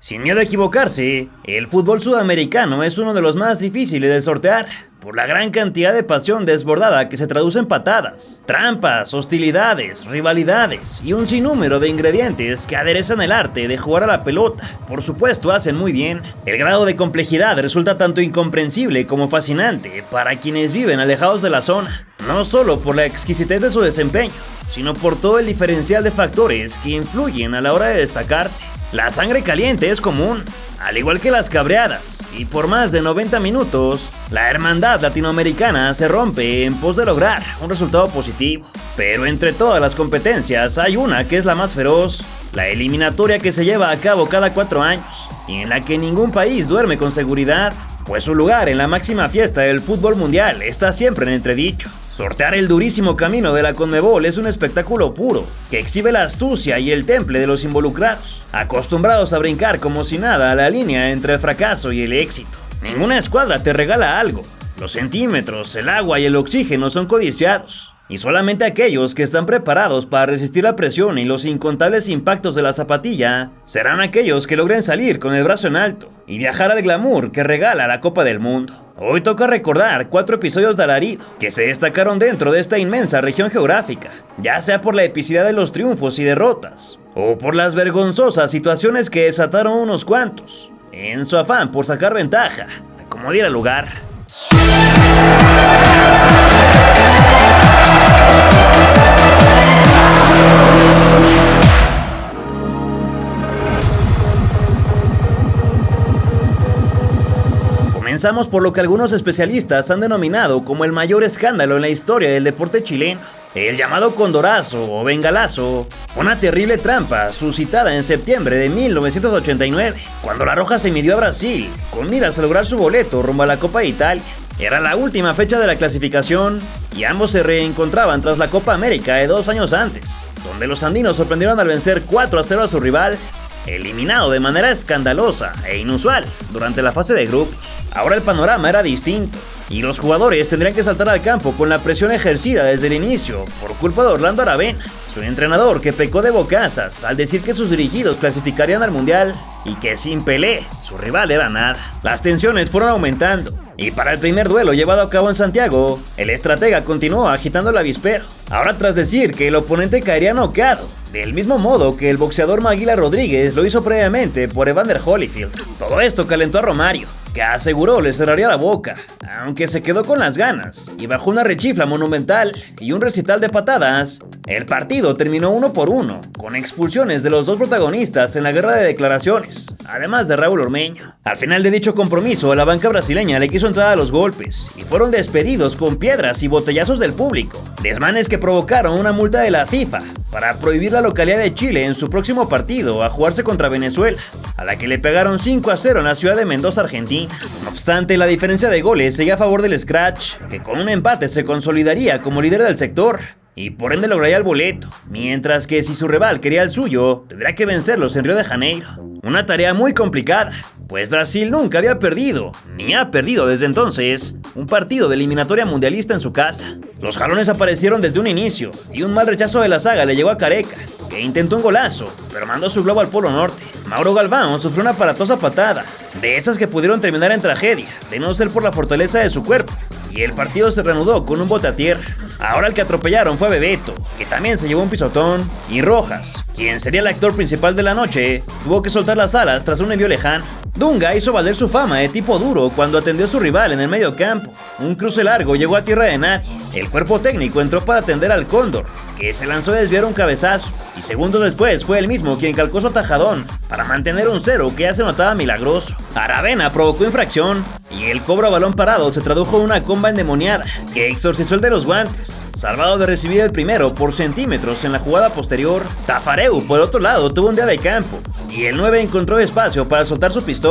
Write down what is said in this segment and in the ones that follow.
Sin miedo a equivocarse, el fútbol sudamericano es uno de los más difíciles de sortear, por la gran cantidad de pasión desbordada que se traduce en patadas, trampas, hostilidades, rivalidades y un sinnúmero de ingredientes que aderezan el arte de jugar a la pelota. Por supuesto, hacen muy bien. El grado de complejidad resulta tanto incomprensible como fascinante para quienes viven alejados de la zona, no solo por la exquisitez de su desempeño, sino por todo el diferencial de factores que influyen a la hora de destacarse. La sangre caliente es común, al igual que las cabreadas, y por más de 90 minutos, la hermandad latinoamericana se rompe en pos de lograr un resultado positivo. Pero entre todas las competencias hay una que es la más feroz, la eliminatoria que se lleva a cabo cada 4 años, y en la que ningún país duerme con seguridad, pues su lugar en la máxima fiesta del fútbol mundial está siempre en entredicho. Sortear el durísimo camino de la Conmebol es un espectáculo puro, que exhibe la astucia y el temple de los involucrados, acostumbrados a brincar como si nada a la línea entre el fracaso y el éxito. Ninguna escuadra te regala algo. Los centímetros, el agua y el oxígeno son codiciados, y solamente aquellos que están preparados para resistir la presión y los incontables impactos de la zapatilla serán aquellos que logren salir con el brazo en alto y viajar al glamour que regala la Copa del Mundo. Hoy toca recordar 4 episodios de alarido que se destacaron dentro de esta inmensa región geográfica, ya sea por la epicidad de los triunfos y derrotas, o por las vergonzosas situaciones que desataron unos cuantos, en su afán por sacar ventaja, como diera lugar. Comenzamos por lo que algunos especialistas han denominado como el mayor escándalo en la historia del deporte chileno, el llamado Condorazo o Bengalazo, una terrible trampa suscitada en septiembre de 1989, cuando la Roja se midió a Brasil, con miras a lograr su boleto rumbo a la Copa de Italia. Era la última fecha de la clasificación y ambos se reencontraban tras la Copa América de 2 años antes, donde los andinos sorprendieron al vencer 4-0 a su rival, eliminado de manera escandalosa e inusual durante la fase de grupos. Ahora el panorama era distinto, y los jugadores tendrían que saltar al campo con la presión ejercida desde el inicio por culpa de Orlando Aravena, su entrenador, que pecó de bocazas al decir que sus dirigidos clasificarían al Mundial y que sin Pelé, su rival era nada. Las tensiones fueron aumentando, y para el primer duelo llevado a cabo en Santiago, el estratega continuó agitando el avispero, ahora tras decir que el oponente caería noqueado, del mismo modo que el boxeador Maguila Rodríguez lo hizo previamente por Evander Holyfield. Todo esto calentó a Romario, que aseguró le cerraría la boca, aunque se quedó con las ganas, y bajo una rechifla monumental y un recital de patadas, el partido terminó 1-1, con expulsiones de los 2 protagonistas en la guerra de declaraciones, además de Raúl Ormeño. Al final de dicho compromiso, la banca brasileña le quiso entrar a los golpes, y fueron despedidos con piedras y botellazos del público, desmanes que provocaron una multa de la FIFA para prohibir la localidad de Chile en su próximo partido a jugarse contra Venezuela, a la que le pegaron 5-0 en la ciudad de Mendoza, Argentina. No obstante, la diferencia de goles seguía a favor del Scratch, que con un empate se consolidaría como líder del sector y por ende lograría el boleto, mientras que si su rival quería el suyo, tendría que vencerlos en Río de Janeiro. Una tarea muy complicada, pues Brasil nunca había perdido, ni ha perdido desde entonces, un partido de eliminatoria mundialista en su casa. Los jalones aparecieron desde un inicio, y un mal rechazo de la saga le llegó a Careca, que intentó un golazo, pero mandó su globo al Polo Norte. Mauro Galván sufrió una aparatosa patada, de esas que pudieron terminar en tragedia, de no ser por la fortaleza de su cuerpo, y el partido se reanudó con un bote a tierra. Ahora el que atropellaron fue Bebeto, que también se llevó un pisotón, y Rojas, quien sería el actor principal de la noche, tuvo que soltar las alas tras un envío lejano. Dunga hizo valer su fama de tipo duro cuando atendió a su rival en el medio campo. Un cruce largo llegó a tierra de nadie. El cuerpo técnico entró para atender al Cóndor, que se lanzó a desviar un cabezazo, y segundos después fue él mismo quien calcó su atajadón para mantener un 0 que ya se notaba milagroso. Aravena provocó infracción, y el cobro a balón parado se tradujo en una comba endemoniada que exorcizó el de los guantes, salvado de recibir el primero por centímetros en la jugada posterior. Tafareu, por otro lado, tuvo un día de campo, y el 9 encontró espacio para soltar su pistón,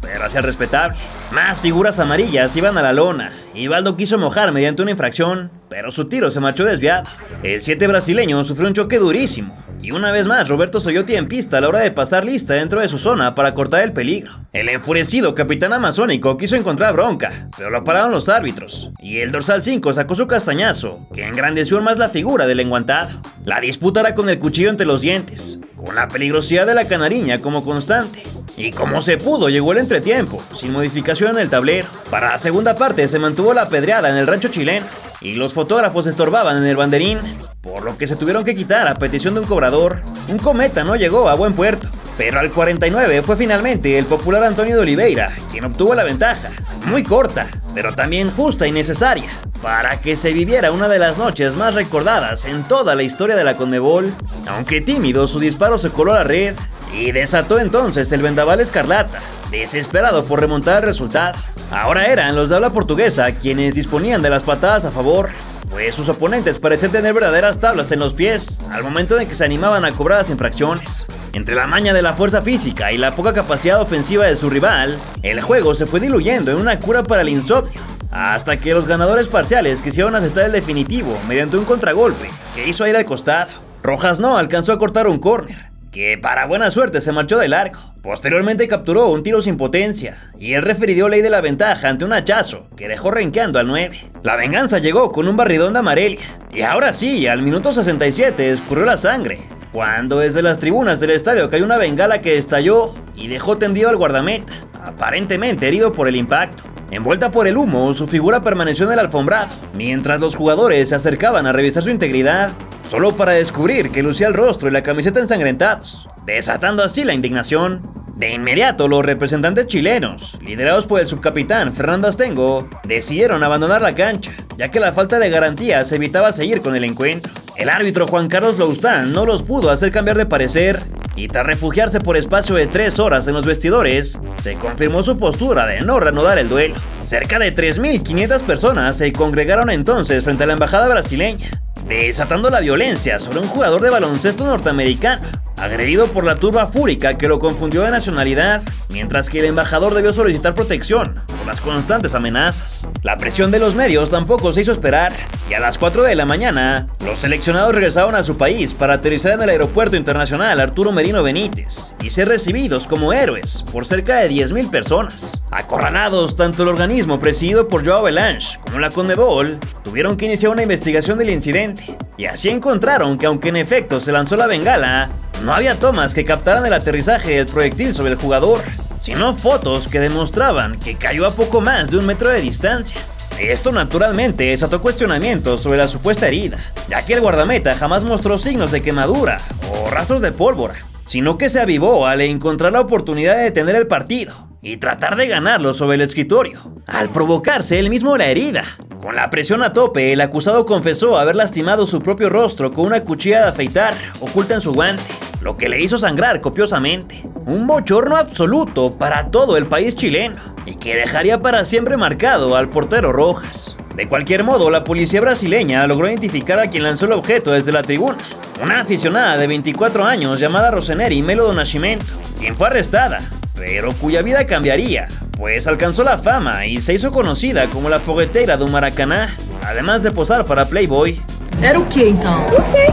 pero hacia el respetable. Más figuras amarillas iban a la lona, y Baldo quiso mojar mediante una infracción, pero su tiro se marchó desviado. El 7 brasileño sufrió un choque durísimo, y una vez más Roberto Soyotti en pista a la hora de pasar lista dentro de su zona para cortar el peligro. El enfurecido capitán amazónico quiso encontrar bronca, pero lo pararon los árbitros, y el dorsal 5 sacó su castañazo, que engrandeció más la figura del enguantado. La disputa era con el cuchillo entre los dientes, con la peligrosidad de la canariña como constante. Y como se pudo, llegó el entretiempo, sin modificación en el tablero. Para la segunda parte se mantuvo la pedreada en el rancho chileno, y los fotógrafos estorbaban en el banderín, por lo que se tuvieron que quitar a petición de un cobrador. Un cometa no llegó a buen puerto, pero al 49 fue finalmente el popular Antonio de Oliveira quien obtuvo la ventaja, muy corta, pero también justa y necesaria, para que se viviera una de las noches más recordadas en toda la historia de la Conmebol. Aunque tímido, su disparo se coló a la red y desató entonces el vendaval escarlata, desesperado por remontar el resultado. Ahora eran los de habla portuguesa quienes disponían de las patadas a favor, pues sus oponentes parecían tener verdaderas tablas en los pies al momento en que se animaban a cobrar las infracciones. Entre la maña de la fuerza física y la poca capacidad ofensiva de su rival, el juego se fue diluyendo en una cura para el insomnio, hasta que los ganadores parciales quisieron asestar el definitivo mediante un contragolpe que hizo ir al costado. Rojas no alcanzó a cortar un córner, que para buena suerte se marchó de largo. Posteriormente capturó un tiro sin potencia, y el referee dio ley de la ventaja ante un hachazo que dejó renqueando al 9. La venganza llegó con un barridón de Amarelia, y ahora sí, al minuto 67 escurrió la sangre, cuando desde las tribunas del estadio cayó una bengala que estalló y dejó tendido al guardameta, aparentemente herido por el impacto. Envuelta por el humo, su figura permaneció en el alfombrado, mientras los jugadores se acercaban a revisar su integridad, solo para descubrir que lucía el rostro y la camiseta ensangrentados, desatando así la indignación. De inmediato, los representantes chilenos, liderados por el subcapitán Fernando Astengo, decidieron abandonar la cancha, ya que la falta de garantías evitaba seguir con el encuentro. El árbitro Juan Carlos Loustán no los pudo hacer cambiar de parecer, y tras refugiarse por espacio de 3 horas en los vestidores, se confirmó su postura de no reanudar el duelo. Cerca de 3.500 personas se congregaron entonces frente a la embajada brasileña, desatando la violencia sobre un jugador de baloncesto norteamericano, agredido por la turba fúrica que lo confundió de nacionalidad, mientras que el embajador debió solicitar protección por las constantes amenazas. La presión de los medios tampoco se hizo esperar, y a las 4 de la mañana, los seleccionados regresaron a su país para aterrizar en el aeropuerto internacional Arturo Merino Benítez y ser recibidos como héroes por cerca de 10.000 personas. Acorralados, tanto el organismo presidido por Joao Belange como la Conmebol tuvieron que iniciar una investigación del incidente, y así encontraron que aunque en efecto se lanzó la bengala, no había tomas que captaran el aterrizaje del proyectil sobre el jugador, sino fotos que demostraban que cayó a poco más de 1 metro de distancia. Esto naturalmente desató cuestionamientos sobre la supuesta herida, ya que el guardameta jamás mostró signos de quemadura o rastros de pólvora, sino que se avivó al encontrar la oportunidad de detener el partido y tratar de ganarlo sobre el escritorio, al provocarse él mismo la herida. Con la presión a tope, el acusado confesó haber lastimado su propio rostro con una cuchilla de afeitar oculta en su guante, lo que le hizo sangrar copiosamente. Un bochorno absoluto para todo el país chileno, y que dejaría para siempre marcado al portero Rojas. De cualquier modo, la policía brasileña logró identificar a quien lanzó el objeto desde la tribuna, una aficionada de 24 años llamada Roseneri Melo do Nascimento, quien fue arrestada, pero cuya vida cambiaría, pues alcanzó la fama y se hizo conocida como la fogueteira do Maracaná, además de posar para Playboy. Era o que então? Não sei.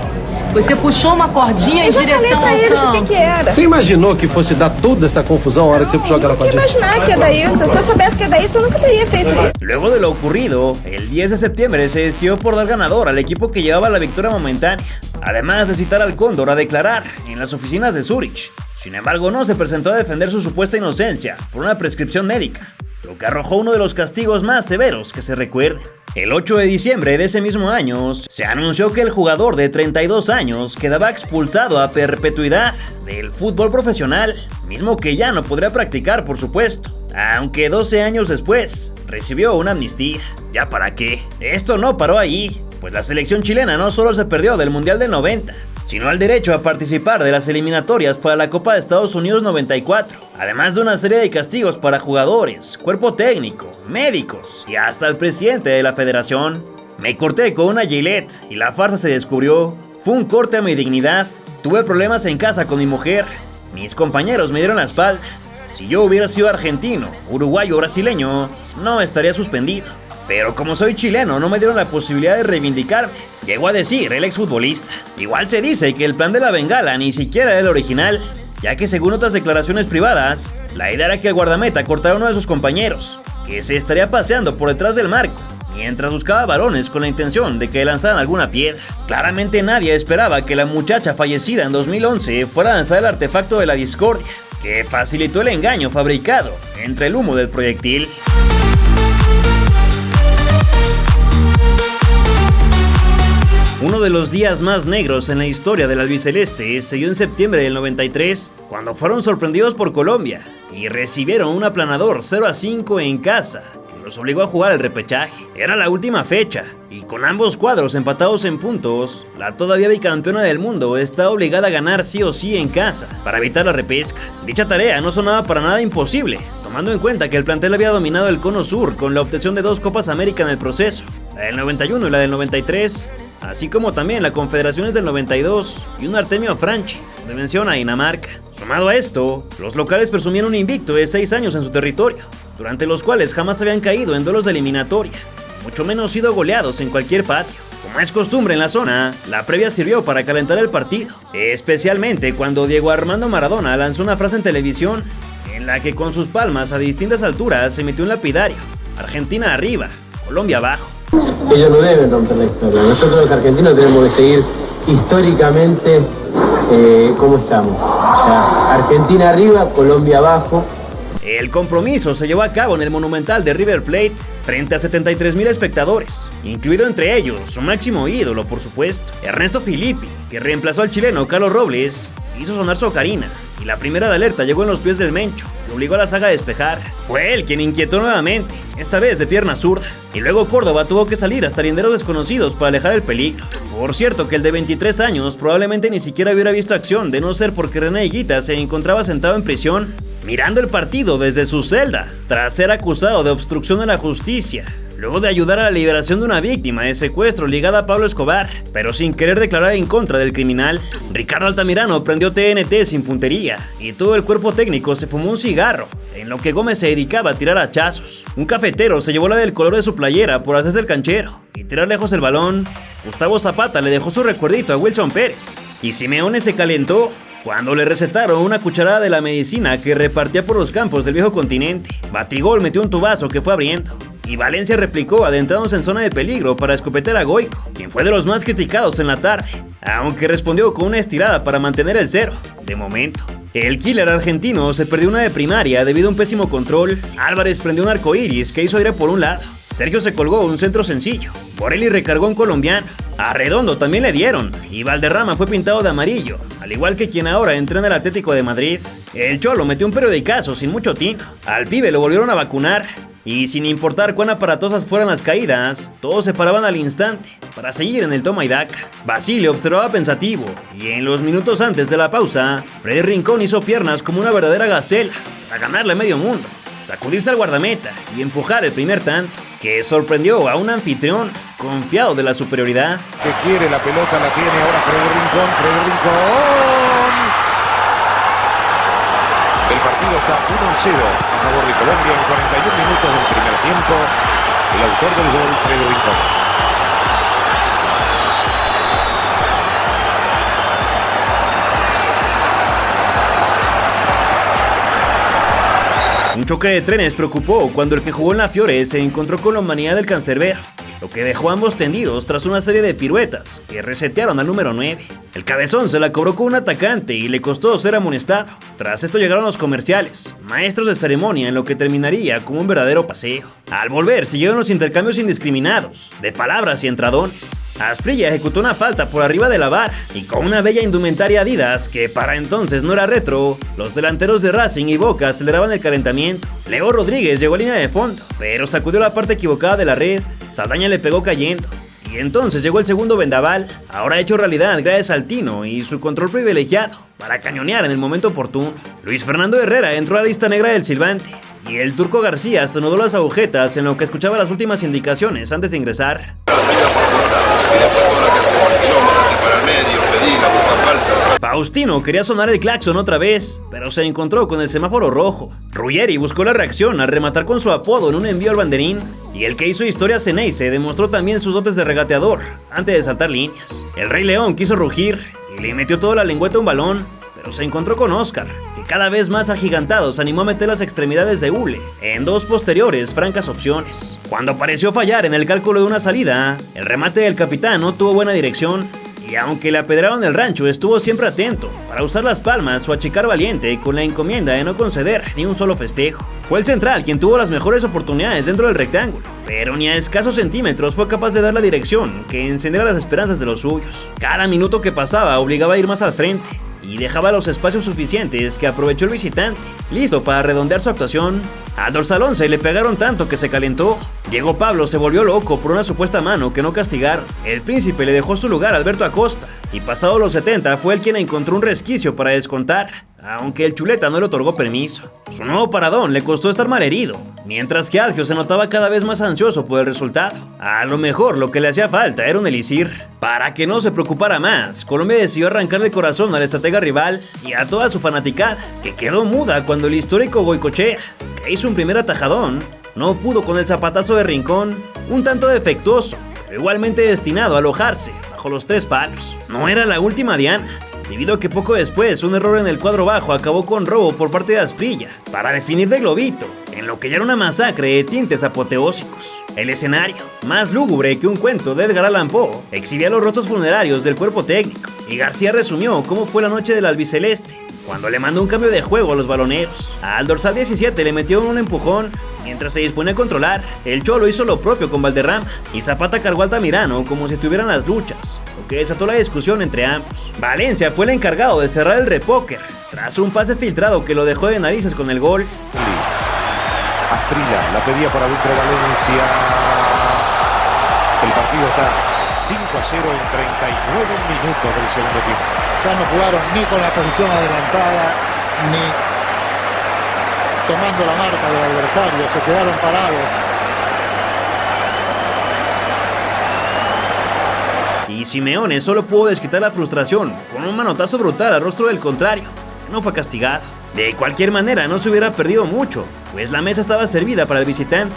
Você puxou uma cordinha em Eu já falei direção pra ao eles o que campo. que era. Você imaginou que fosse dar toda essa confusão a hora que você puxou aquela Não que partida? imaginar que ia dar isso. Se eu soubesse que ia dar isso, eu nunca teria feito isso. Luego de lo ocurrido, el 10 de septiembre se decidió por dar ganador al equipo que llevaba la victoria momentánea, además de citar al Cóndor a declarar en las oficinas de Zúrich. Sin embargo, no se presentó a defender su supuesta inocencia por una prescripción médica, lo que arrojó uno de los castigos más severos que se recuerden. El 8 de diciembre de ese mismo año, se anunció que el jugador de 32 años quedaba expulsado a perpetuidad del fútbol profesional, mismo que ya no podría practicar, por supuesto, aunque 12 años después recibió una amnistía. ¿Ya para qué? Esto no paró ahí, pues la selección chilena no solo se perdió del Mundial del 90, sino el derecho a participar de las eliminatorias para la Copa de Estados Unidos 94, además de una serie de castigos para jugadores, cuerpo técnico, médicos y hasta el presidente de la federación. Me corté con una Gillette y la farsa se descubrió. Fue un corte a mi dignidad. Tuve problemas en casa con mi mujer. Mis compañeros me dieron la espalda. Si yo hubiera sido argentino, uruguayo o brasileño, no estaría suspendido. Pero como soy chileno, no me dieron la posibilidad de reivindicarme, llegó a decir el exfutbolista. Igual se dice que el plan de la bengala ni siquiera era el original, ya que según otras declaraciones privadas, la idea era que el guardameta cortara a uno de sus compañeros, que se estaría paseando por detrás del marco, mientras buscaba balones con la intención de que lanzaran alguna piedra. Claramente nadie esperaba que la muchacha fallecida en 2011 fuera a lanzar el artefacto de la discordia, que facilitó el engaño fabricado entre el humo del proyectil. Uno de los días más negros en la historia del albiceleste se dio en septiembre del 93, cuando fueron sorprendidos por Colombia y recibieron un aplanador 0-5 en casa, que los obligó a jugar el repechaje. Era la última fecha, y con ambos cuadros empatados en puntos, la todavía bicampeona del mundo está obligada a ganar sí o sí en casa, para evitar la repesca. Dicha tarea no sonaba para nada imposible, tomando en cuenta que el plantel había dominado el cono sur con la obtención de 2 Copas América en el proceso, la del 91 y la del 93, así como también la Confederaciones del 92 y un Artemio Franchi, donde menciona a Dinamarca. Sumado a esto, los locales presumían un invicto de 6 años en su territorio, durante los cuales jamás habían caído en duelos de eliminatoria, mucho menos sido goleados en cualquier patio. Como es costumbre en la zona, la previa sirvió para calentar el partido, especialmente cuando Diego Armando Maradona lanzó una frase en televisión, en la que con sus palmas a distintas alturas se metió un lapidario: Argentina arriba, Colombia abajo. Ellos no deben romper la historia. Nosotros los argentinos tenemos que seguir históricamente como estamos. O sea, Argentina arriba, Colombia abajo. El compromiso se llevó a cabo en el Monumental de River Plate frente a 73,000 espectadores, incluido entre ellos su máximo ídolo, por supuesto, Ernesto Filippi, que reemplazó al chileno Carlos Robles, hizo sonar su ocarina, y la primera de alerta llegó en los pies del Mencho, que obligó a la saga a despejar. Fue él quien inquietó nuevamente, esta vez de pierna zurda, y luego Córdoba tuvo que salir hasta linderos desconocidos para alejar el peligro. Por cierto que el de 23 años probablemente ni siquiera hubiera visto acción, de no ser porque René Higuita se encontraba sentado en prisión, mirando el partido desde su celda, tras ser acusado de obstrucción de la justicia, luego de ayudar a la liberación de una víctima de secuestro ligada a Pablo Escobar, pero sin querer declarar en contra del criminal. Ricardo Altamirano prendió TNT sin puntería, y todo el cuerpo técnico se fumó un cigarro, en lo que Gómez se dedicaba a tirar hachazos. Un cafetero se llevó la del color de su playera por hacerse el canchero y tirar lejos el balón. Gustavo Zapata le dejó su recuerdito a Wilson Pérez, y Simeone se calentó cuando le recetaron una cucharada de la medicina que repartía por los campos del viejo continente. Batigol metió un tubazo que fue abriendo, y Valencia replicó adentrándose en zona de peligro para escopetear a Goico, quien fue de los más criticados en la tarde, aunque respondió con una estirada para mantener el 0, de momento. El killer argentino se perdió una de primaria debido a un pésimo control. Álvarez prendió un arcoíris que hizo aire por un lado. Sergio se colgó un centro sencillo. Borelli recargó un colombiano. A Redondo también le dieron, y Valderrama fue pintado de amarillo, al igual que quien ahora entrena el Atlético de Madrid. El Cholo metió un periodicazo sin mucho tino. Al pibe lo volvieron a vacunar, y sin importar cuán aparatosas fueran las caídas, todos se paraban al instante para seguir en el toma y daca. Basile observaba pensativo, y en los minutos antes de la pausa, Freddy Rincón hizo piernas como una verdadera gacela para ganarle a medio mundo, sacudirse al guardameta y empujar el primer tanto, que sorprendió a un anfitrión confiado de la superioridad. Que quiere la pelota, la tiene ahora Freddy Rincón, El partido está 1-0 a favor de Colombia en 41 minutos del primer tiempo. El autor del gol, Freddy Rincón. Un choque de trenes preocupó cuando el que jugó en la Fiore se encontró con la humanidad del cancerbero, lo que dejó a ambos tendidos tras una serie de piruetas que resetearon al número 9. El cabezón se la cobró con un atacante y le costó ser amonestado. Tras esto llegaron los comerciales, maestros de ceremonia en lo que terminaría como un verdadero paseo. Al volver siguieron los intercambios indiscriminados, de palabras y entradones. Asprilla ejecutó una falta por arriba de la vara, y con una bella indumentaria Adidas que para entonces no era retro, los delanteros de Racing y Boca aceleraban el calentamiento. Leo Rodríguez llegó a línea de fondo, pero sacudió la parte equivocada de la red. Saldaña le pegó cayendo, y entonces llegó el segundo vendaval, ahora hecho realidad gracias al tino y su control privilegiado para cañonear en el momento oportuno. Luis Fernando Herrera entró a la lista negra del silbante, y el Turco García se anudó las agujetas en lo que escuchaba las últimas indicaciones antes de ingresar. Faustino quería sonar el claxon otra vez, pero se encontró con el semáforo rojo. Ruggeri buscó la reacción al rematar con su apodo en un envío al banderín, y el que hizo historia Ceneice demostró también sus dotes de regateador antes de saltar líneas. El Rey León quiso rugir y le metió toda la lengüeta a un balón, pero se encontró con Oscar, que que cada vez más agigantados animó a meter las extremidades de hule en dos posteriores francas opciones. Cuando pareció fallar en el cálculo de una salida, el remate del capitán no tuvo buena dirección, y aunque le apedraron el rancho, estuvo siempre atento para usar las palmas o achicar valiente con la encomienda de no conceder ni un solo festejo. Fue el central quien tuvo las mejores oportunidades dentro del rectángulo, pero ni a escasos centímetros fue capaz de dar la dirección que encendiera las esperanzas de los suyos. Cada minuto que pasaba obligaba a ir más al frente y dejaba los espacios suficientes que aprovechó el visitante. Listo para redondear su actuación, al dorsal 11 le pegaron tanto que se calentó. Diego Pablo se volvió loco por una supuesta mano que no castigaron. El príncipe le dejó su lugar a Alberto Acosta, y pasado los 70 fue él quien encontró un resquicio para descontar, aunque el chuleta no le otorgó permiso. Su nuevo paradón le costó estar malherido, mientras que Alfio se notaba cada vez más ansioso por el resultado. A lo mejor lo que le hacía falta era un elixir. Para que no se preocupara más, Colombia decidió arrancarle el corazón al estratega rival y a toda su fanaticada, que quedó muda cuando el histórico Goicoechea, que hizo un primer atajadón, no pudo con el zapatazo de Rincón, un tanto defectuoso, pero igualmente destinado a alojarse bajo los 3 palos. No era la última diana, debido a que poco después un error en el cuadro bajo acabó con robo por parte de Asprilla para definir de globito, en lo que ya era una masacre de tintes apoteósicos. El escenario, más lúgubre que un cuento de Edgar Allan Poe, exhibía los rostros funerarios del cuerpo técnico, y García resumió cómo fue la noche del albiceleste, cuando le mandó un cambio de juego a los baloneros. Al dorsal 17 le metió un empujón mientras se disponía a controlar. El Cholo hizo lo propio con Valderrama y Zapata cargó a Altamirano como si estuvieran las luchas, lo que desató la discusión entre ambos. Valencia fue el encargado de cerrar el repóquer tras un pase filtrado que lo dejó de narices con el gol. Asprilla la pedía para dentro Valencia. El partido está 5-0 en 39 minutos del segundo tiempo. Ya no jugaron ni con la posición adelantada, ni tomando la marca del adversario, se quedaron parados. Y Simeone solo pudo desquitar la frustración con un manotazo brutal al rostro del contrario, que no fue castigado. De cualquier manera no se hubiera perdido mucho, pues la mesa estaba servida para el visitante,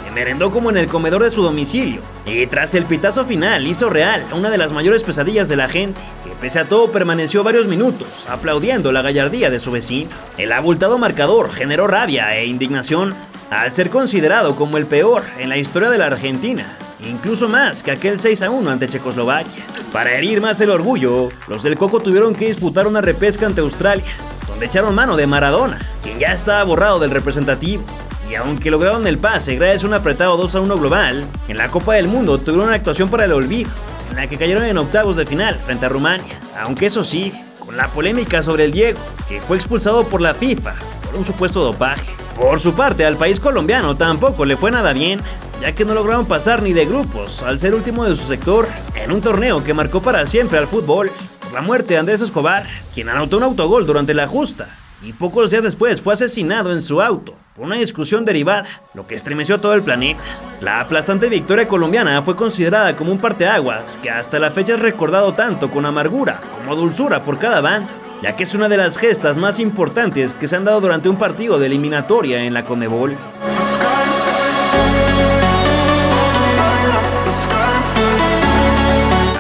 que merendó como en el comedor de su domicilio, y tras el pitazo final hizo real una de las mayores pesadillas de la gente, que pese a todo permaneció varios minutos aplaudiendo la gallardía de su vecino. El abultado marcador generó rabia e indignación al ser considerado como el peor en la historia de la Argentina, incluso más que aquel 6-1 ante Checoslovaquia. Para herir más el orgullo, los del Coco tuvieron que disputar una repesca ante Australia, donde echaron mano de Maradona, quien ya estaba borrado del representativo. Y aunque lograron el pase gracias a un apretado 2-1 global, en la Copa del Mundo tuvieron una actuación para el olvido, en la que cayeron en octavos de final frente a Rumania. Aunque eso sí, con la polémica sobre el Diego, que fue expulsado por la FIFA por un supuesto dopaje. Por su parte, al país colombiano tampoco le fue nada bien, ya que no lograron pasar ni de grupos al ser último de su sector en un torneo que marcó para siempre al fútbol, por la muerte de Andrés Escobar, quien anotó un autogol durante la justa y pocos días después fue asesinado en su auto por una discusión derivada, lo que estremeció a todo el planeta. La aplastante victoria colombiana fue considerada como un parteaguas que hasta la fecha es recordado tanto con amargura como dulzura por cada bando, ya que es una de las gestas más importantes que se han dado durante un partido de eliminatoria en la Conmebol.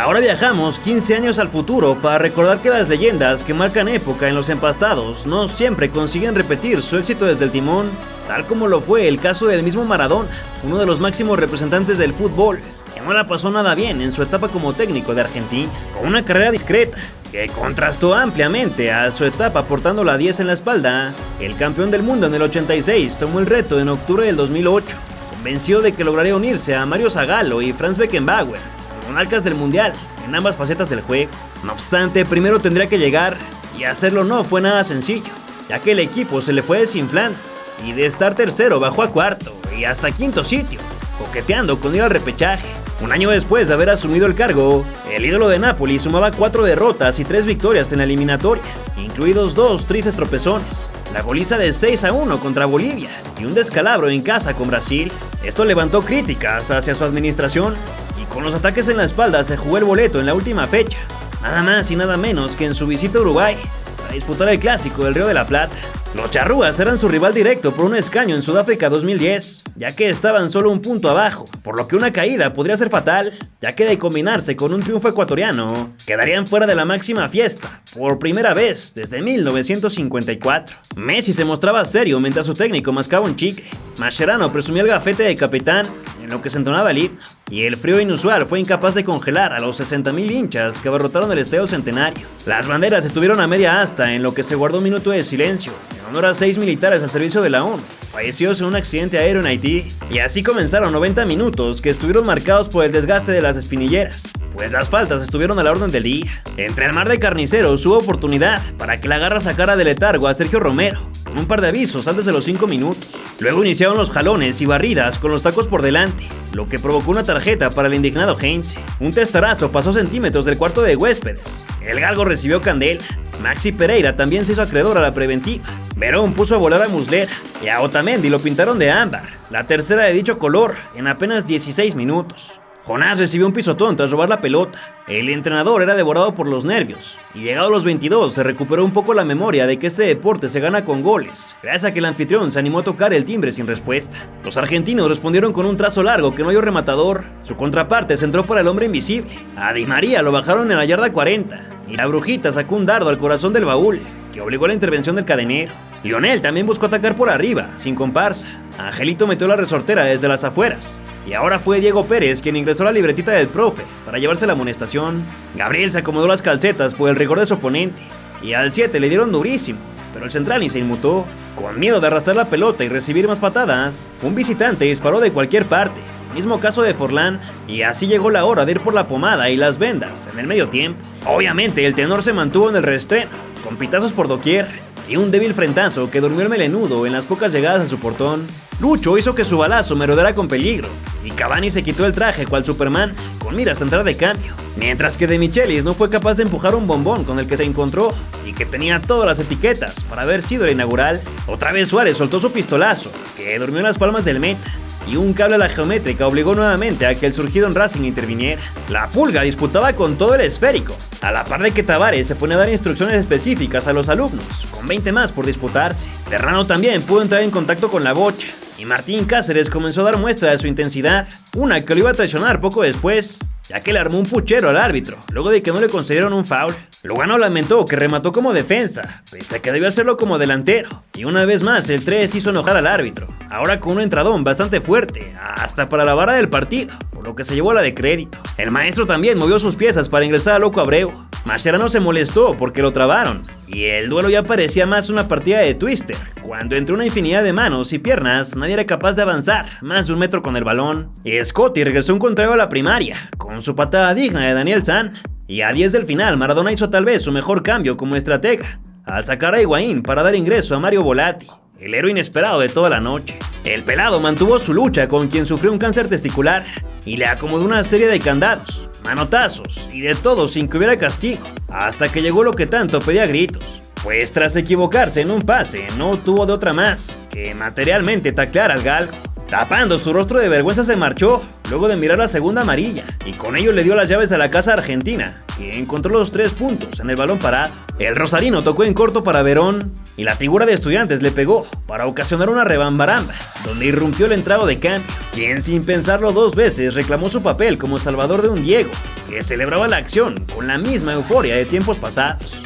Ahora viajamos 15 años al futuro para recordar que las leyendas que marcan época en los empastados no siempre consiguen repetir su éxito desde el timón, tal como lo fue el caso del mismo Maradona, uno de los máximos representantes del fútbol, que no la pasó nada bien en su etapa como técnico de Argentina, con una carrera discreta que contrastó ampliamente a su etapa portando la 10 en la espalda. El campeón del mundo en el 86 tomó el reto en octubre del 2008, convencido de que lograría unirse a Mario Zagallo y Franz Beckenbauer, monarcas del mundial en ambas facetas del juego. No obstante, primero tendría que llegar, y hacerlo no fue nada sencillo, ya que el equipo se le fue desinflando, y de estar tercero bajó a cuarto y hasta quinto sitio, coqueteando con ir al repechaje. Un año después de haber asumido el cargo, el ídolo de Napoli sumaba 4 derrotas y 3 victorias en la eliminatoria, incluidos 2 tristes tropezones, la goliza de 6-1 contra Bolivia y un descalabro en casa con Brasil. Esto levantó críticas hacia su administración, y con los ataques en la espalda se jugó el boleto en la última fecha, nada más y nada menos que en su visita a Uruguay, para disputar el clásico del Río de la Plata. Los charrúas eran su rival directo por un escaño en Sudáfrica 2010, ya que estaban solo un punto abajo, por lo que una caída podría ser fatal, ya que de combinarse con un triunfo ecuatoriano, quedarían fuera de la máxima fiesta, por primera vez desde 1954. Messi se mostraba serio mientras su técnico mascaba un chicle. Mascherano presumía el gafete de capitán, en lo que se entonaba el himno, y el frío inusual fue incapaz de congelar a los 60,000 hinchas que abarrotaron el Estadio Centenario. Las banderas estuvieron a media asta en lo que se guardó un minuto de silencio, en honor a 6 militares al servicio de la ONU, fallecidos en un accidente aéreo en Haití, y así comenzaron 90 minutos que estuvieron marcados por el desgaste de las espinilleras, pues las faltas estuvieron a la orden del día. Entre el mar de carniceros hubo oportunidad para que la garra sacara de letargo a Sergio Romero, con un par de avisos antes de los 5 minutos. Luego iniciaron los jalones y barridas con los tacos por delante, lo que provocó una tarjeta para el indignado Heinze. Un testarazo pasó centímetros del cuarto de huéspedes. El galgo recibió candela. Maxi Pereira también se hizo acreedor a la preventiva. Verón puso a volar a Muslera y a Otamendi lo pintaron de ámbar, la tercera de dicho color, en apenas 16 minutos. Jonás recibió un pisotón tras robar la pelota. El entrenador era devorado por los nervios, y llegado a los 22 se recuperó un poco la memoria de que este deporte se gana con goles, gracias a que el anfitrión se animó a tocar el timbre sin respuesta. Los argentinos respondieron con un trazo largo que no halló rematador. Su contraparte centró para el hombre invisible. A Di María lo bajaron en la yarda 40, y la brujita sacó un dardo al corazón del baúl, que obligó a la intervención del cadenero. Lionel también buscó atacar por arriba, sin comparsa. Angelito metió la resortera desde las afueras, y ahora fue Diego Pérez quien ingresó a la libretita del profe para llevarse la amonestación. Gabriel se acomodó las calcetas por el rigor de su oponente, y al 7 le dieron durísimo, pero el central ni se inmutó. Con miedo de arrastrar la pelota y recibir más patadas, un visitante disparó de cualquier parte, mismo caso de Forlán, y así llegó la hora de ir por la pomada y las vendas en el medio tiempo. Obviamente el tenor se mantuvo en el reestreno, con pitazos por doquier, y un débil frentazo que durmió el melenudo en las pocas llegadas a su portón. Lucho hizo que su balazo merodeara con peligro, y Cavani se quitó el traje cual Superman, con miras a entrar de cambio, mientras que De Michelis no fue capaz de empujar un bombón con el que se encontró, y que tenía todas las etiquetas para haber sido el inaugural. Otra vez Suárez soltó su pistolazo, que durmió en las palmas del meta, y un cable a la geométrica obligó nuevamente a que el surgido en Racing interviniera. La Pulga disputaba con todo el esférico, a la par de que Tavares se ponía a dar instrucciones específicas a los alumnos, con 20 más por disputarse. Terrano también pudo entrar en contacto con la bocha, y Martín Cáceres comenzó a dar muestra de su intensidad, una que lo iba a traicionar poco después, ya que le armó un puchero al árbitro, luego de que no le concedieron un foul. Lugano lamentó que remató como defensa, pese a que debió hacerlo como delantero, y una vez más el 3 hizo enojar al árbitro, ahora con un entradón bastante fuerte, hasta para la vara del partido, por lo que se llevó la de crédito. El maestro también movió sus piezas para ingresar a Loco Abreu. Mascherano se molestó porque lo trabaron, y el duelo ya parecía más una partida de Twister, cuando entre una infinidad de manos y piernas nadie era capaz de avanzar más de un metro con el balón. Y Scotty regresó un contrario a la primaria, con su patada digna de Daniel San, y a 10 del final Maradona hizo tal vez su mejor cambio como estratega, al sacar a Higuaín para dar ingreso a Mario Volati, el héroe inesperado de toda la noche. El pelado mantuvo su lucha con quien sufrió un cáncer testicular, y le acomodó una serie de candados, manotazos y de todo sin que hubiera castigo, hasta que llegó lo que tanto pedía a gritos, pues tras equivocarse en un pase no tuvo de otra más que materialmente taclear al galgo. Tapando su rostro de vergüenza se marchó, luego de mirar la segunda amarilla, y con ello le dio las llaves de la casa argentina, que encontró los 3 puntos en el balón parado. El rosarino tocó en corto para Verón, y la figura de Estudiantes le pegó para ocasionar una rebambaramba, donde irrumpió el entrado de cambio, quien sin pensarlo 2 veces reclamó su papel como salvador de un Diego, que celebraba la acción con la misma euforia de tiempos pasados.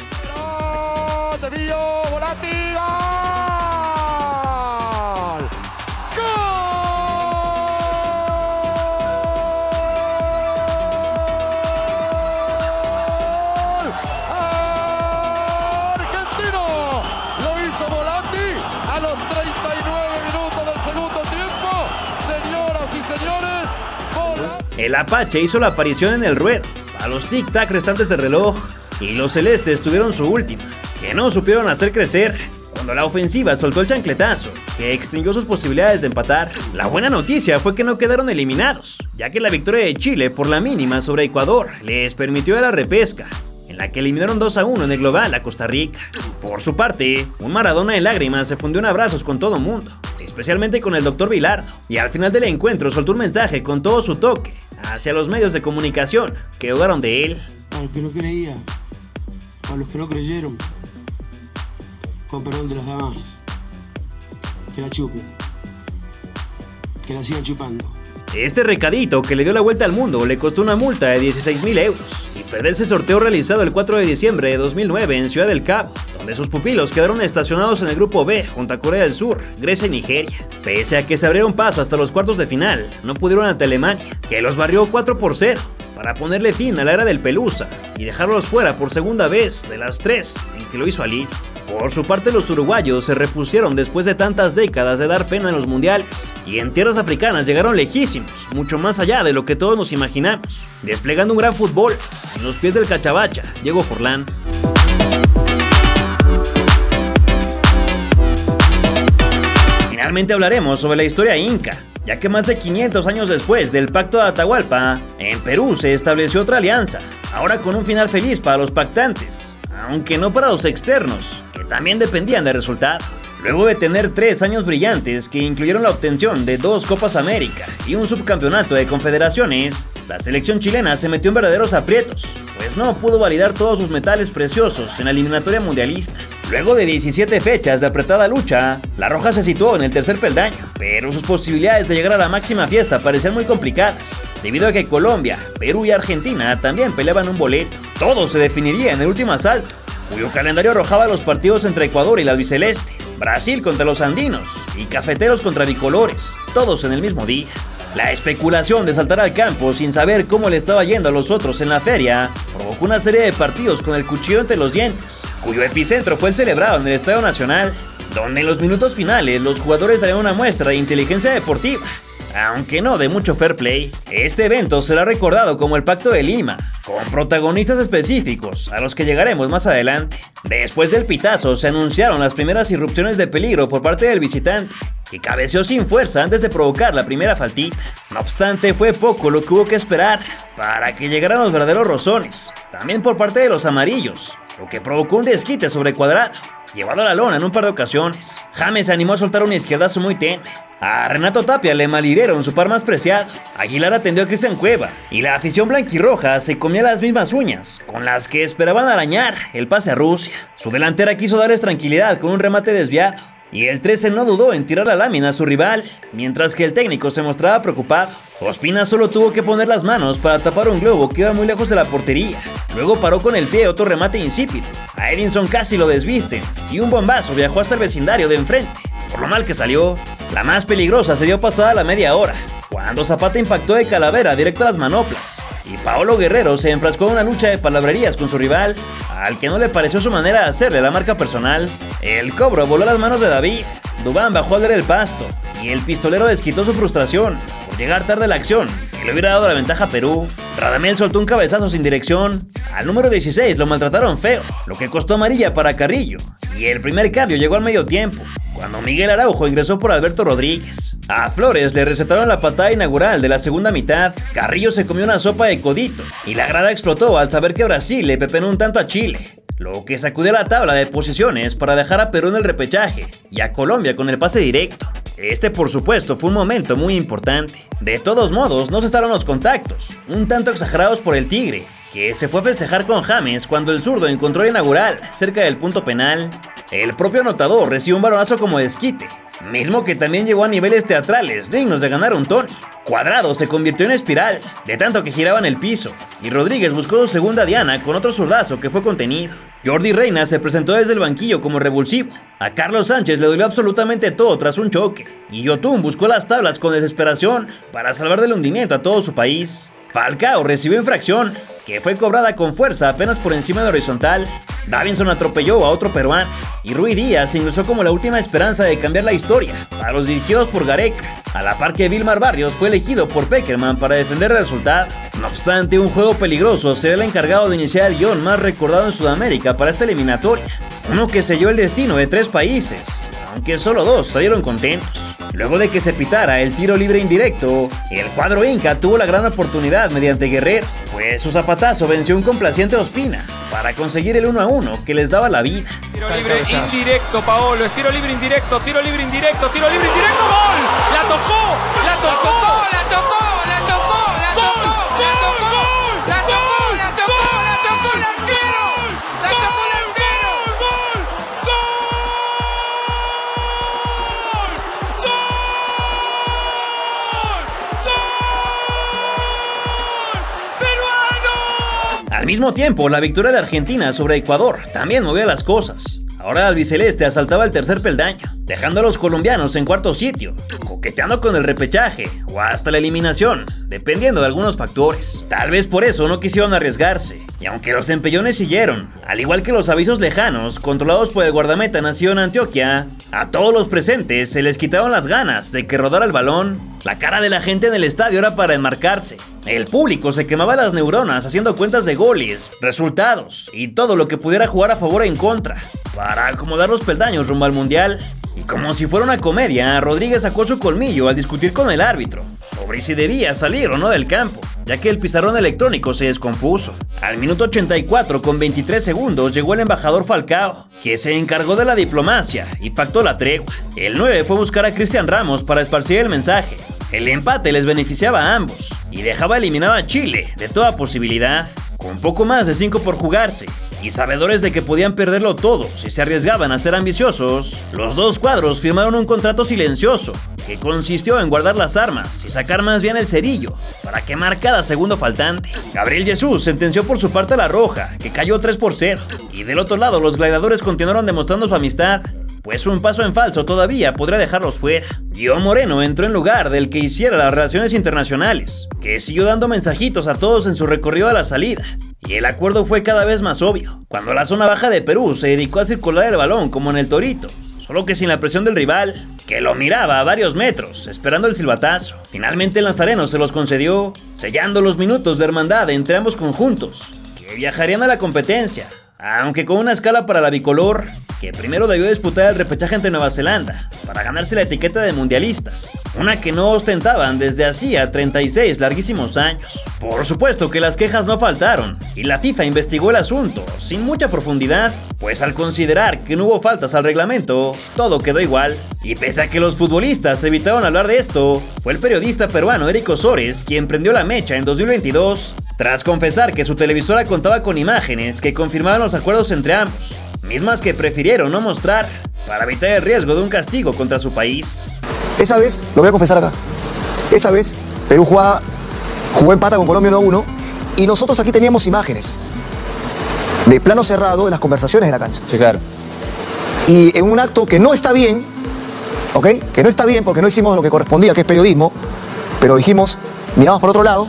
El Apache hizo la aparición en el ruedo, a los tic-tac restantes del reloj, y los celestes tuvieron su última, que no supieron hacer crecer, cuando la ofensiva soltó el chancletazo, que extinguió sus posibilidades de empatar. La buena noticia fue que no quedaron eliminados, ya que la victoria de Chile por la mínima sobre Ecuador les permitió la repesca, en la que eliminaron 2-1 en el global a Costa Rica. Por su parte, un Maradona en lágrimas se fundió en abrazos con todo mundo, especialmente con el Dr. Bilardo, y al final del encuentro soltó un mensaje con todo su toque hacia los medios de comunicación que dudaron de él. A los que no creían, a los que no creyeron, con perdón de las damas. Que la chupen. Que la sigan chupando. Este recadito que le dio la vuelta al mundo le costó una multa de 16.000 euros y perderse el sorteo realizado el 4 de diciembre de 2009 en Ciudad del Cabo, donde sus pupilos quedaron estacionados en el grupo B junto a Corea del Sur, Grecia y Nigeria. Pese a que se abrieron paso hasta los cuartos de final, no pudieron ante Alemania, que los barrió 4-0 para ponerle fin a la era del Pelusa y dejarlos fuera por segunda vez de las 3 en que lo hizo Ali. Por su parte, los uruguayos se repusieron después de tantas décadas de dar pena en los mundiales y en tierras africanas llegaron lejísimos, mucho más allá de lo que todos nos imaginamos, desplegando un gran fútbol en los pies del cachabacha, Diego Forlán. Finalmente hablaremos sobre la historia inca, ya que más de 500 años después del Pacto de Atahualpa, en Perú se estableció otra alianza, ahora con un final feliz para los pactantes, aunque no para los externos, que también dependían del resultado. Luego de tener 3 años brillantes que incluyeron la obtención de 2 Copas América y un subcampeonato de confederaciones, la selección chilena se metió en verdaderos aprietos, pues no pudo validar todos sus metales preciosos en la eliminatoria mundialista. Luego de 17 fechas de apretada lucha, la Roja se situó en el tercer peldaño, pero sus posibilidades de llegar a la máxima fiesta parecían muy complicadas, debido a que Colombia, Perú y Argentina también peleaban un boleto. Todo se definiría en el último asalto, cuyo calendario arrojaba los partidos entre Ecuador y la albiceleste, Brasil contra los andinos y cafeteros contra bicolores, todos en el mismo día. La especulación de saltar al campo sin saber cómo le estaba yendo a los otros en la feria provocó una serie de partidos con el cuchillo entre los dientes, cuyo epicentro fue el celebrado en el Estadio Nacional, donde en los minutos finales los jugadores darían una muestra de inteligencia deportiva, aunque no de mucho fair play. Este evento será recordado como el Pacto de Lima, con protagonistas específicos a los que llegaremos más adelante. Después del pitazo se anunciaron las primeras irrupciones de peligro por parte del visitante, que cabeceó sin fuerza antes de provocar la primera faltita. No obstante, fue poco lo que hubo que esperar para que llegaran los verdaderos rozones, también por parte de los amarillos, lo que provocó un desquite sobre Cuadrado, llevado a la lona en un par de ocasiones. James se animó a soltar un izquierdazo muy tenue. A Renato Tapia le malhirieron su par más preciado. Aguilar atendió a Cristian Cueva y la afición blanquirroja se comía las mismas uñas con las que esperaban arañar el pase a Rusia. Su delantera quiso darles tranquilidad con un remate desviado y el 13 no dudó en tirar la lámina a su rival, mientras que el técnico se mostraba preocupado. Ospina solo tuvo que poner las manos para tapar un globo que iba muy lejos de la portería. Luego paró con el pie otro remate insípido. A Edinson casi lo desviste y un bombazo viajó hasta el vecindario de enfrente. Por lo mal que salió, la más peligrosa se dio pasada a la media hora, cuando Zapata impactó de calavera directo a las manoplas y Paolo Guerrero se enfrascó en una lucha de palabrerías con su rival, al que no le pareció su manera de hacerle la marca personal. El cobro voló a las manos de David, Dubán bajó al ver el pasto y el pistolero desquitó su frustración por llegar tarde a la acción y le hubiera dado la ventaja a Perú. Radamel soltó un cabezazo sin dirección, al número 16 lo maltrataron feo, lo que costó amarilla para Carrillo, y el primer cambio llegó al medio tiempo, cuando Miguel Araujo ingresó por Alberto Rodríguez. A Flores le recetaron la patada inaugural de la segunda mitad. Carrillo se comió una sopa de codito y la grada explotó al saber que Brasil le pepenó un tanto a Chile, lo que sacudió la tabla de posiciones para dejar a Perú en el repechaje y a Colombia con el pase directo. Este, por supuesto, fue un momento muy importante. De todos modos, no cesaron los contactos, un tanto exagerados por el Tigre, que se fue a festejar con James cuando el zurdo encontró la inaugural cerca del punto penal. El propio anotador recibió un balonazo como desquite, mismo que también llegó a niveles teatrales dignos de ganar un Tony. Cuadrado se convirtió en espiral, de tanto que giraba en el piso, y Rodríguez buscó su segunda diana con otro zurdazo que fue contenido. Jordi Reina se presentó desde el banquillo como revulsivo. A Carlos Sánchez le dolió absolutamente todo tras un choque, y Yotun buscó las tablas con desesperación para salvar del hundimiento a todo su país. Falcao recibió infracción, que fue cobrada con fuerza apenas por encima de horizontal. Davinson atropelló a otro peruano, y Rui Díaz ingresó como la última esperanza de cambiar la historia para los dirigidos por Gareca, a la par que Vilmar Barrios fue elegido por Peckerman para defender el resultado. No obstante, un juego peligroso será el encargado de iniciar el guión más recordado en Sudamérica para esta eliminatoria, uno que selló el destino de 3 países, aunque solo 2 salieron contentos. Luego de que se pitara el tiro libre indirecto, el cuadro inca tuvo la gran oportunidad mediante Guerrero, pues su zapatazo venció un complaciente Ospina para conseguir el 1-1 que les daba la vida. Tiro libre indirecto, Paolo, es tiro libre indirecto, tiro libre indirecto, tiro libre indirecto, ¡gol! ¡La tocó! ¡La tocó! ¡La tocó! ¡La tocó! ¡La tocó! ¡La tocó! ¡La tocó! ¡La tocó! ¡La tocó el arquero! ¡La tocó el arquero! ¡Gol! ¡Gol! Al mismo tiempo, la victoria de Argentina sobre Ecuador también movía las cosas. Ahora el albiceleste asaltaba el tercer peldaño, dejando a los colombianos en cuarto sitio, coqueteando con el repechaje o hasta la eliminación, dependiendo de algunos factores. Tal vez por eso no quisieron arriesgarse, y aunque los empellones siguieron, al igual que los avisos lejanos, controlados por el guardameta nacido en Antioquia, a todos los presentes se les quitaron las ganas de que rodara el balón. La cara de la gente en el estadio era para enmarcarse. El público se quemaba las neuronas haciendo cuentas de goles, resultados y todo lo que pudiera jugar a favor o en contra, para acomodar los peldaños rumbo al mundial. Y como si fuera una comedia, Rodríguez sacó su colmillo al discutir con el árbitro sobre si debía salir o no del campo, ya que el pizarrón electrónico se descompuso. Al minuto 84 con 23 segundos llegó el embajador Falcao, que se encargó de la diplomacia y pactó la tregua. El 9 fue a buscar a Cristian Ramos para esparcir el mensaje. El empate les beneficiaba a ambos y dejaba eliminado a Chile de toda posibilidad. Con poco más de 5 por jugarse y sabedores de que podían perderlo todo si se arriesgaban a ser ambiciosos, los dos cuadros firmaron un contrato silencioso que consistió en guardar las armas y sacar más bien el cerillo para quemar cada segundo faltante. Gabriel Jesús sentenció por su parte a la Roja, que cayó 3-0, y del otro lado los gladiadores continuaron demostrando su amistad, pues un paso en falso todavía podría dejarlos fuera. Gio Moreno entró en lugar del que hiciera las relaciones internacionales, que siguió dando mensajitos a todos en su recorrido a la salida, y el acuerdo fue cada vez más obvio, cuando la zona baja de Perú se dedicó a circular el balón como en el Torito, solo que sin la presión del rival, que lo miraba a varios metros, esperando el silbatazo. Finalmente el nazareno se los concedió, sellando los minutos de hermandad entre ambos conjuntos, que viajarían a la competencia, aunque con una escala para la bicolor, que primero debió disputar el repechaje ante Nueva Zelanda para ganarse la etiqueta de mundialistas, una que no ostentaban desde hacía 36 larguísimos años. Por supuesto que las quejas no faltaron, y la FIFA investigó el asunto sin mucha profundidad, pues al considerar que no hubo faltas al reglamento, todo quedó igual. Y pese a que los futbolistas evitaron hablar de esto, fue el periodista peruano Eric Osores quien prendió la mecha en 2022, tras confesar que su televisora contaba con imágenes que confirmaban los acuerdos entre ambos, mismas que prefirieron no mostrar para evitar el riesgo de un castigo contra su país. Esa vez, lo voy a confesar acá, esa vez Perú jugó empata con Colombia 1-1 y nosotros aquí teníamos imágenes de plano cerrado de las conversaciones en la cancha. Sí, claro. Y en un acto que no está bien, ¿ok? Que no está bien porque no hicimos lo que correspondía, que es periodismo, pero dijimos, miramos por otro lado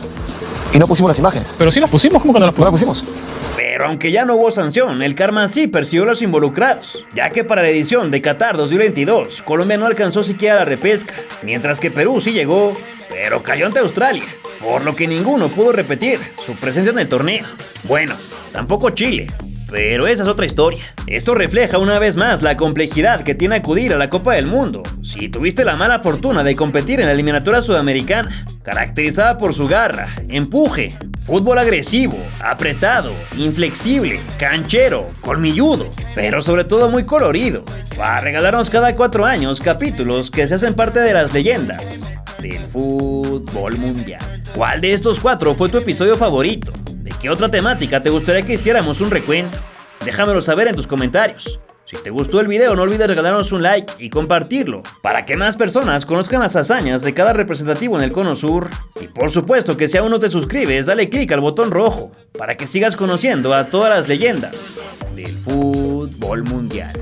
y no pusimos las imágenes. Pero sí las pusimos, ¿cómo que no las pusimos? No las pusimos. Pero aunque ya no hubo sanción, el karma sí persiguió a los involucrados, ya que para la edición de Qatar 2022, Colombia no alcanzó siquiera la repesca, mientras que Perú sí llegó, pero cayó ante Australia, por lo que ninguno pudo repetir su presencia en el torneo. Bueno, tampoco Chile, pero esa es otra historia. Esto refleja una vez más la complejidad que tiene acudir a la Copa del Mundo si tuviste la mala fortuna de competir en la eliminatoria sudamericana, caracterizada por su garra, empuje, fútbol agresivo, apretado, inflexible, canchero, colmilludo, pero sobre todo muy colorido, para regalarnos cada 4 años capítulos que se hacen parte de las leyendas del fútbol mundial. ¿Cuál de estos 4 fue tu episodio favorito? ¿De qué otra temática te gustaría que hiciéramos un recuento? Déjamelo saber en tus comentarios. Si te gustó el video, no olvides regalarnos un like y compartirlo para que más personas conozcan las hazañas de cada representativo en el Cono Sur. Y por supuesto que si aún no te suscribes, dale click al botón rojo para que sigas conociendo a todas las leyendas del fútbol mundial.